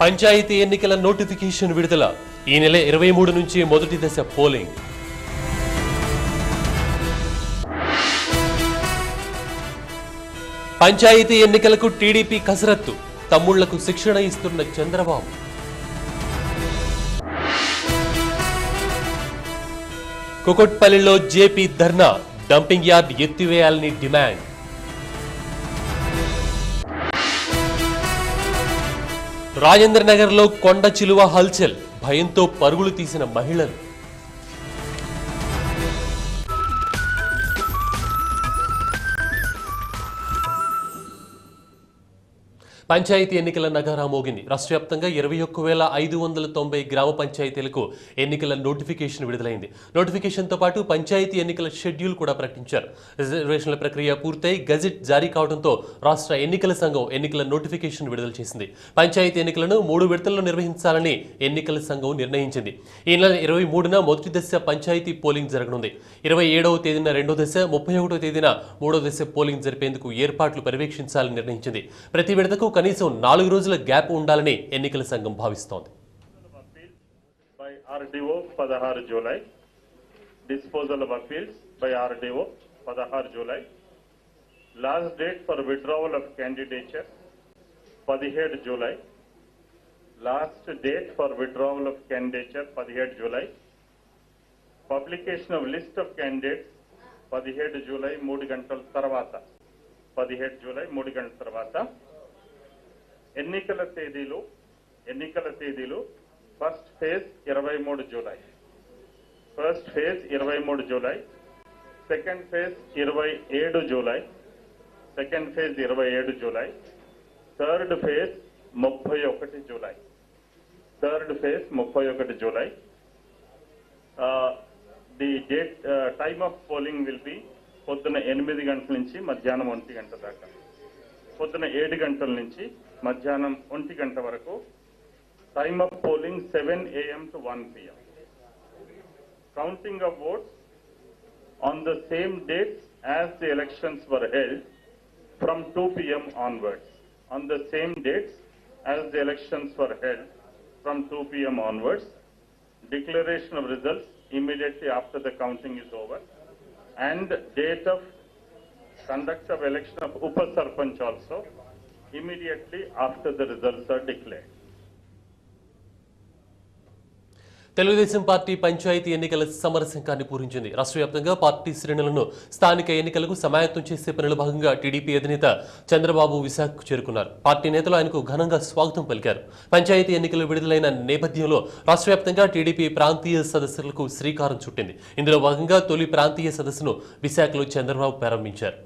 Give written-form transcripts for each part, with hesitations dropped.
పంచాయతీ ఎన్నికల నోటిఫికేషన్ విడుదల. ఈ నెల 23 నుంచి మొదటి దశ పోలింగ్. పంచాయతీ ఎన్నికలకు టీడీపీ కసరత్తు. తమ్ముళ్లకు శిక్షణ ఇస్తున్న చంద్రబాబు. కుకట్పల్లిలో జేపీ ధర్నా. డంపింగ్ యార్డ్ ఎత్తివేయాలని డిమాండ్. రాజేంద్ర నగర్ లో కొండ చిలువ హల్చల్. భయంతో పరుగులు తీసిన మహిళలు. పంచాయతీ ఎన్నికల నగారా మోగింది. రాష్ట్ర వ్యాప్తంగా 21,590 గ్రామ పంచాయతీలకు ఎన్నికల నోటిఫికేషన్ విడుదలైంది. నోటిఫికేషన్తో పాటు పంచాయతీ ఎన్నికల షెడ్యూల్ కూడా ప్రకటించారు. రిజర్వేషన్ల ప్రక్రియ పూర్తయి గజెట్ జారీ కావడంతో రాష్ట్ర ఎన్నికల సంఘం ఎన్నికల నోటిఫికేషన్ విడుదల చేసింది. పంచాయతీ ఎన్నికలను 3 విడతల్లో నిర్వహించాలని ఎన్నికల సంఘం నిర్ణయించింది. ఈ నెల 23న మొదటి దశ పంచాయతీ పోలింగ్ జరగనుంది. 27వ తేదీన రెండో దశ, 31వ తేదీన మూడో దశ పోలింగ్ జరిపేందుకు ఏర్పాట్లు పర్యవేక్షించాలని నిర్ణయించింది. ప్రతి విడతకు కనీసం 4 రోజుల గ్యాప్ ఉండాలని ఎన్నికల సంఘం భావిస్తోంది. by RDO 16 July, disposal of appeals by RDO 16 July, last date for withdrawal of candidature 17 July, last date for withdrawal of candidature 17 July, publication of list of candidates 17 July 3 గంటల తర్వాత 17 జూలై 3 గంటల తర్వాత ఎన్నికల తేదీలు first phase 23 July, second phase 27 July, third phase 31 July. The date time of polling will be పొద్దున 8 గంటల నుంచి మధ్యాహ్నం 1 గంట దాకా, పొద్దున 7 గంటల నుంచి మధ్యాహ్నం 1 గంట వరకు. Time of polling 7 AM to 1 PM. Counting of votes on the same dates as the elections were held from 2 PM onwards. On the same dates as the elections were held from 2 PM onwards. Declaration of results immediately after the counting is over. And date of conduct of election of Upa Sarpanch also immediately after the results are declared. Telugu Desam party panchayat ఎన్నికల సమరశంఖాన్ని పూరించింది. రాష్ట్ర వ్యాప్తంగా party శ్రేణులను స్థానిక ఎన్నికలకు సమాయత్తం చేసే పనిలో భాగంగా టీడీపీ అధినేత చంద్రబాబు విశాఖకు చేరుకున్నారు. పార్టీ నేతలు ఆయనకు ఘనంగా స్వాగతం పలికారు. పంచాయతీ ఎన్నికలు విడుదలైన నేపథ్యంలో రాష్ట్ర వ్యాప్తంగా టీడీపీ ప్రాంతీయ సదస్సులకు శ్రీకారం చుట్టింది. ఇందులో భాగంగా తొలి ప్రాంతీయ సదస్సును విశాఖలో చంద్రబాబు ప్రారంభించారు.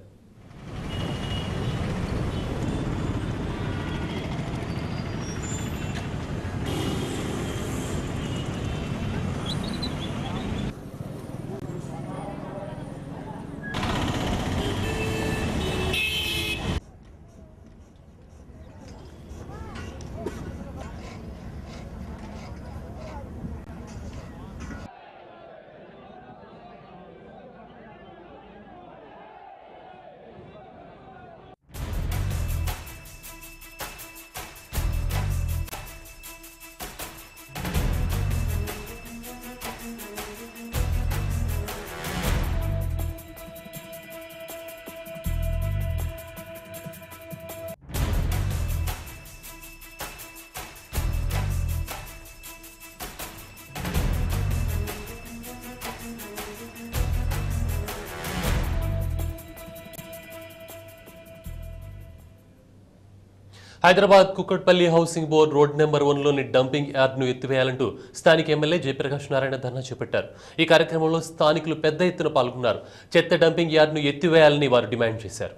Hyderabad Kukatpally housing board road number 1లోని డంపింగ్ యార్డ్ను ఎత్తివేయాలంటూ స్థానిక ఎమ్మెల్యే జయప్రకాష్ నారాయణ ధర్నా చేపట్టారు. ఈ కార్యక్రమంలో స్థానికులు పెద్ద ఎత్తున పాల్గొన్నారు. చెత్త డంపింగ్ యార్డ్ను ఎత్తివేయాలని వారు డిమాండ్ చేశారు.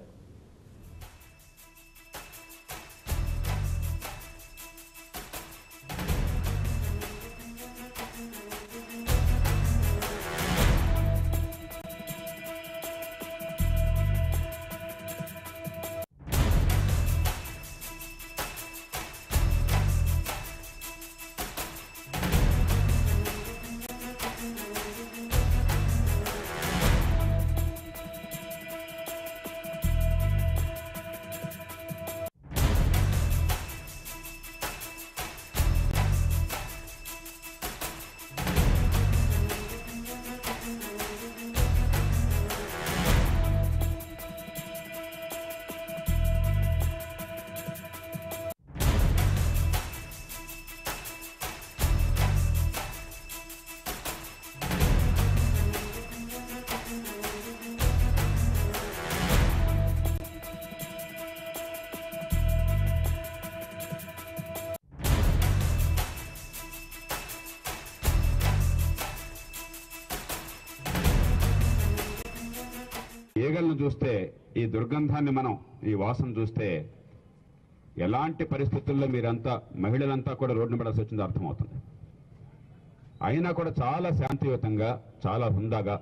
ఈగలను చూస్తే, ఈ దుర్గంధాన్ని మనం ఈ వాసన చూస్తే ఎలాంటి పరిస్థితుల్లో మీరంతా మహిళలంతా కూడా రోడ్డున పడాల్సి వచ్చిందో అర్థమవుతుంది. అయినా కూడా చాలా శాంతియుతంగా, చాలా హుందాగా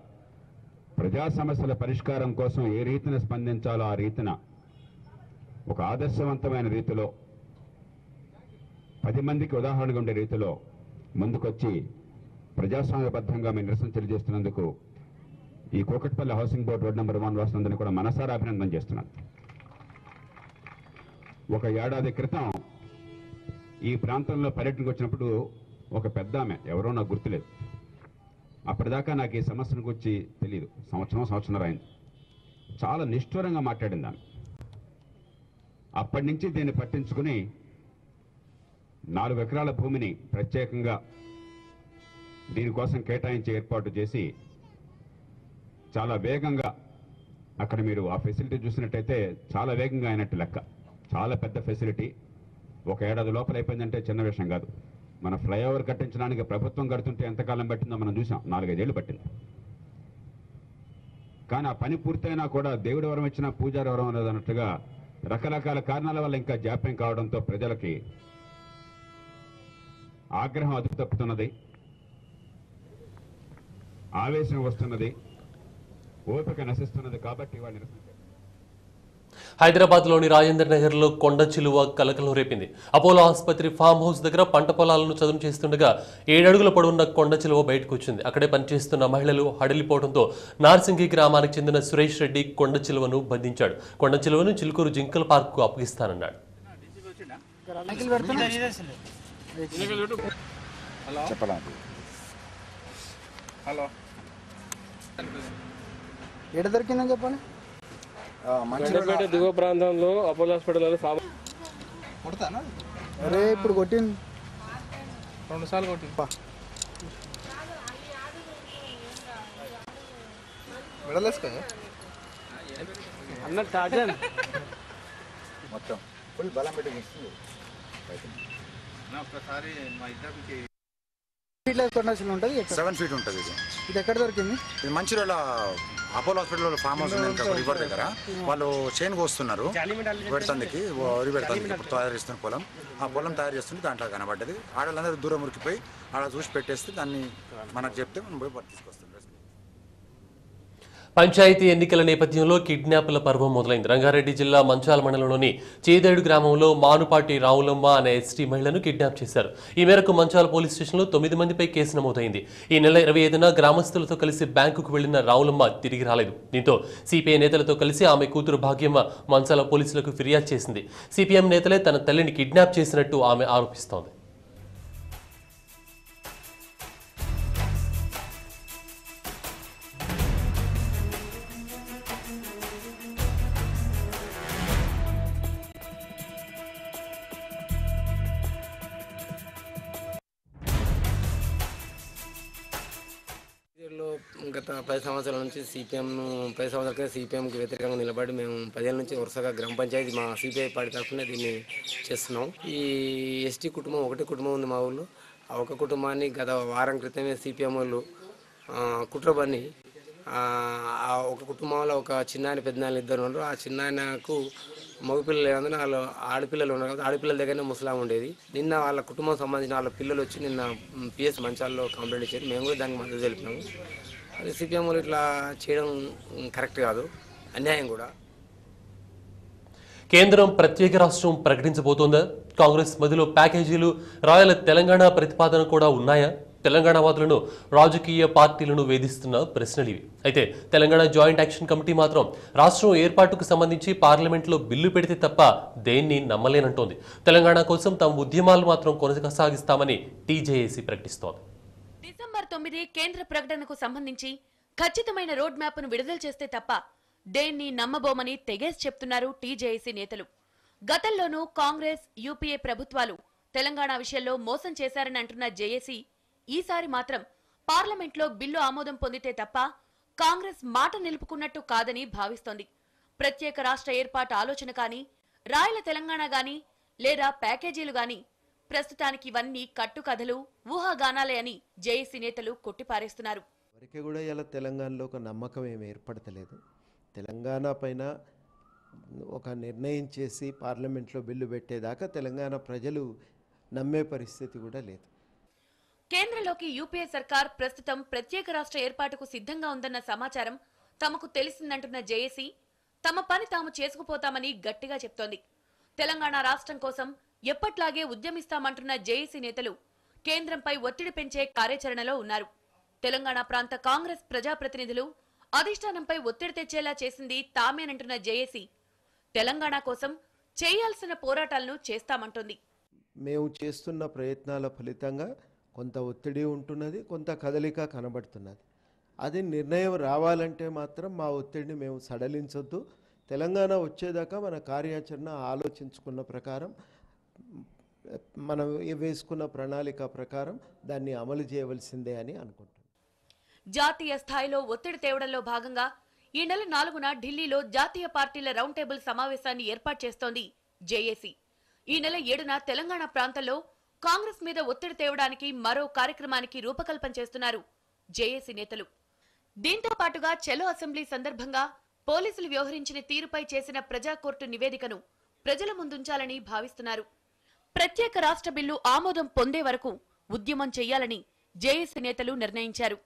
ప్రజా సమస్యల పరిష్కారం కోసం ఏ రీతిని స్పందించాలో ఆ రీతిన ఒక ఆదర్శవంతమైన రీతిలో 10 మందికి ఉదాహరణగా ఉండే రీతిలో ముందుకొచ్చి ప్రజాస్వామ్యబద్ధంగా మేము నిరసన తెలియజేస్తున్నందుకు ఈ Kukatpally housing board road number 1 వాసులందరినీ కూడా మనసారా అభినందన చేస్తున్నాను. ఒక ఏడాది క్రితం ఈ ప్రాంతంలో పర్యటనకు వచ్చినప్పుడు ఒక పెద్ద ఆమె, ఎవరో నాకు గుర్తులేదు, అప్పటిదాకా నాకు ఈ సమస్యను గురించి తెలియదు, సంవత్సరం అయింది, చాలా నిష్ఠూరంగా మాట్లాడింది ఆమె. అప్పటి నుంచి దీన్ని పట్టించుకుని 4 ఎకరాల భూమిని ప్రత్యేకంగా దీనికోసం కేటాయించి ఏర్పాటు చేసి చాలా వేగంగా, అక్కడ మీరు ఆ ఫెసిలిటీ చూసినట్టయితే చాలా వేగంగా అయినట్టు లెక్క. చాలా పెద్ద ఫెసిలిటీ, ఒక ఏడాది లోపల అయిపోయిందంటే చిన్న విషయం కాదు. మన ఫ్లైఓవర్ కట్టించడానికి ప్రభుత్వం కడుతుంటే ఎంతకాలం పట్టిందో మనం చూసాం, 4-5 ఏళ్ళు పట్టింది. కానీ ఆ పని పూర్తయినా కూడా దేవుడి వరం ఇచ్చిన పూజారి వరం లేదన్నట్టుగా రకరకాల కారణాల వల్ల ఇంకా జాప్యం కావడంతో ప్రజలకి ఆగ్రహం అదుపు తప్పుతున్నది, ఆవేశం వస్తున్నది, ఓపిక నశిస్తున్నది. కాబట్టి వాళ్ళు నిరసన హైదరాబాద్లోని రాజేంద్ర నగర్లో కొండ చిలువ కలకలం రేపింది. అపోలో ఆసుపత్రి ఫామ్ హౌస్ దగ్గర పంట పొలాలను చదును చేస్తుండగా 7 అడుగుల పొడవున్న కొండ చిలువ బయటకు వచ్చింది. అక్కడే పనిచేస్తున్న మహిళలు హడలిపోవడంతో నార్సింగి గ్రామానికి చెందిన సురేష్ రెడ్డి కొండ చిలువను బంధించాడు. కొండ చిలువను చిలుకూరు జింకల్ పార్క్ కు అప్పగిస్తానన్నాడు. మంచిపేట దిగువ ప్రాంతంలో అపోలో హాస్పిటల్ అరే ఇప్పుడు కొట్టింది 2 సార్లు కొట్టింది. అన్న టార్జన్ మొత్తం ఫుల్ బలం పెట్టి ఒక్కసారి మా ఇద్దరికి 7 ఫీట్ ఉంటుంది. ఇది ఎక్కడ దొరికింది? ఇది Mancherial Apollo hospital farm house river దగ్గర వాళ్ళు చైన్ కోస్తున్నారు పెడతానికి, వరి పెడతానికి ఇప్పుడు తయారు చేస్తున్న పొలం. ఆ పొలం తయారు చేస్తుంటే దాంట్లో కనబడ్డది. ఆడలందరూ దూరం ఉరికిపోయి ఆడ చూసి పెట్టేస్తే దాన్ని మనకు చెప్తే మనం పోయి తీసుకొస్తాం. పంచాయతీ ఎన్నికల నేపథ్యంలో కిడ్నాప్ల పర్వం మొదలైంది. రంగారెడ్డి జిల్లా మంచాల మండలంలోని చేదేడు గ్రామంలో మానుపాటి రావులమ్మ అనే ఎస్టీ మహిళను కిడ్నాప్ చేశారు. ఈ మేరకు మంచాల పోలీస్ స్టేషన్లో 9 మందిపై కేసు నమోదైంది. ఈ నెల 25న గ్రామస్తులతో కలిసి బ్యాంకుకు వెళ్లిన రావులమ్మ తిరిగి రాలేదు. దీంతో సిపిఐ నేతలతో కలిసి ఆమె కూతురు భాగ్యమ్మ మంచాల పోలీసులకు ఫిర్యాదు చేసింది. సిపిఎం నేతలే తన తల్లిని కిడ్నాప్ చేసినట్టు ఆమె ఆరోపిస్తోంది. గత 10 సంవత్సరాల నుంచి సిపిఎంకి వ్యతిరేకంగా నిలబడి మేము 10 ఏళ్ళ నుంచి వరుసగా గ్రామ పంచాయతీ మా సిపిఐ పార్టీ తరఫున దీన్ని చేస్తున్నాం. ఈ ఎస్టీ కుటుంబం ఒకటే కుటుంబం ఉంది మా ఊళ్ళో. ఆ ఒక కుటుంబాన్ని గత వారం క్రితమే సిపిఎం వాళ్ళు కుట్రబన్ని ఆ ఒక కుటుంబంలో ఒక చిన్నాయన పెద్దనాయన ఇద్దరు ఉన్నారు. ఆ చిన్నాయనకు మగపిల్లలు లేనందున వాళ్ళు ఆడపిల్లలు ఉన్నారు కదా, ఆడపిల్లల దగ్గరనే ముసలాం ఉండేది. నిన్న వాళ్ళ కుటుంబం సంబంధించిన వాళ్ళ పిల్లలు వచ్చి నిన్న పిఎస్ మంచాల్లో కంప్లైంట్ ఇచ్చారు. మేము కూడా దానికి మద్దతు తెలిపినాము. అది సిపిఎం వాళ్ళు ఇట్లా చేయడం కరెక్ట్ కాదు, అన్యాయం కూడా. కేంద్రం ప్రత్యేక రాష్ట్రం ప్రకటించబోతోందా? కాంగ్రెస్ మధ్యలో ప్యాకేజీలు, రాయల తెలంగాణ ప్రతిపాదన కూడా ఉన్నాయా? తెలంగాణ వాదులను, రాజకీయ పార్టీలను వేధిస్తున్న ప్రశ్నలివి. అయితే తెలంగాణ జాయింట్ యాక్షన్ కమిటీ మాత్రం రాష్ట్రం ఏర్పాటుకు సంబంధించి పార్లమెంట్లో బిల్లు పెడితే తప్ప దేన్ని నమ్మలేనంటోంది. తెలంగాణ కోసం తమ ఉద్యమాలు మాత్రం కొనసాగిస్తామని టీజేఏసీ ప్రకటిస్తోంది. డిసెంబర్ 9 కేంద్ర ప్రకటనకు సంబంధించి ఖచ్చితమైన రోడ్ మ్యాప్ను విడుదల చేస్తే తప్ప దేన్ని నమ్మబోమని తెగేసి చెప్తున్నారు టీజేఏసీ నేతలు. గతంలోనూ కాంగ్రెస్, యూపీఏ ప్రభుత్వాలు తెలంగాణ విషయంలో మోసం చేశారని అంటున్న జేఏసీ ఈసారి మాత్రం పార్లమెంట్లో బిల్లు ఆమోదం పొందితే తప్ప కాంగ్రెస్ మాట నిలుపుకున్నట్టు కాదని భావిస్తోంది. ప్రత్యేక రాష్ట్ర ఏర్పాటు ఆలోచన గాని, రాయల తెలంగాణ గాని, లేదా ప్యాకేజీలు గాని ప్రస్తుతానికి ఇవన్నీ కట్టుకథలు, ఊహాగానాలే అని జేఏసీ నేతలు కొట్టిపారేస్తున్నారు. వరకే కూడా ఇలా తెలంగాణలో ఒక నమ్మకం ఏమి ఏర్పడతలేదు. తెలంగాణ పైన ఒక నిర్ణయం చేసి పార్లమెంట్లో బిల్లు పెట్టేదాకా తెలంగాణ ప్రజలు నమ్మే పరిస్థితి కూడా లేదు. కేంద్రంలోకి యూపీఏ సర్కార్ ప్రస్తుతం ప్రత్యేక రాష్ట్ర ఏర్పాటుకు సిద్ధంగా ఉందన్న సమాచారం తమకు తెలిసిందంటున్న జేఏసీ తమ పని తాము చేసుకుపోతామని గట్టిగా చెప్తోంది. తెలంగాణ రాష్ట్రం కోసం ఎప్పట్లాగే ఉద్యమిస్తామంటున్న జేఏసీ నేతలు కేంద్రంపై ఒత్తిడి పెంచే కార్యాచరణలో ఉన్నారు. తెలంగాణ ప్రాంత కాంగ్రెస్ ప్రజాప్రతినిధులు అధిష్టానంపై ఒత్తిడి తెచ్చేలా చేసింది తామేనంటున్న జేఏసీ తెలంగాణ కోసం చేయాల్సిన పోరాటాలను చేస్తామంటోంది. మేము చేస్తున్న ప్రయత్నాల ఫలితంగా కొంత ఒత్తిడి ఉంటున్నది, కొంత కదలిక కనబడుతున్నది. అది నిర్ణయం రావాలంటే మాత్రం మా ఒత్తిడిని మేము సడలించొద్దు. తెలంగాణ వచ్చేదాకా మన కార్యాచరణ ఆలోచించుకున్న ప్రకారం, మనం వేసుకున్న ప్రణాళిక ప్రకారం దాన్ని అమలు చేయవలసిందే అని అనుకుంటున్నాం. జాతీయ స్థాయిలో ఒత్తిడి తేవడంలో భాగంగా ఈ నెల 4న ఢిల్లీలో జాతీయ పార్టీల రౌండ్ టేబుల్ సమావేశాన్ని ఏర్పాటు చేస్తోంది జేఏసీ. ఈ నెల 7న తెలంగాణ ప్రాంతంలో కాంగ్రెస్ మీద ఒత్తిడి తేవడానికి మరో కార్యక్రమానికి రూపకల్పన చేస్తున్నారు జేఏసీ నేతలు. దీంతో పాటుగా చలో అసెంబ్లీ సందర్భంగా పోలీసులు వ్యవహరించిన తీరుపై చేసిన ప్రజా కోర్టు నివేదికను ప్రజల ముందుంచాలని భావిస్తున్నారు. ప్రత్యేక రాష్ట్ర బిల్లు ఆమోదం పొందే వరకు ఉద్యమం చేయాలని జేఏసీ నేతలు నిర్ణయించారు.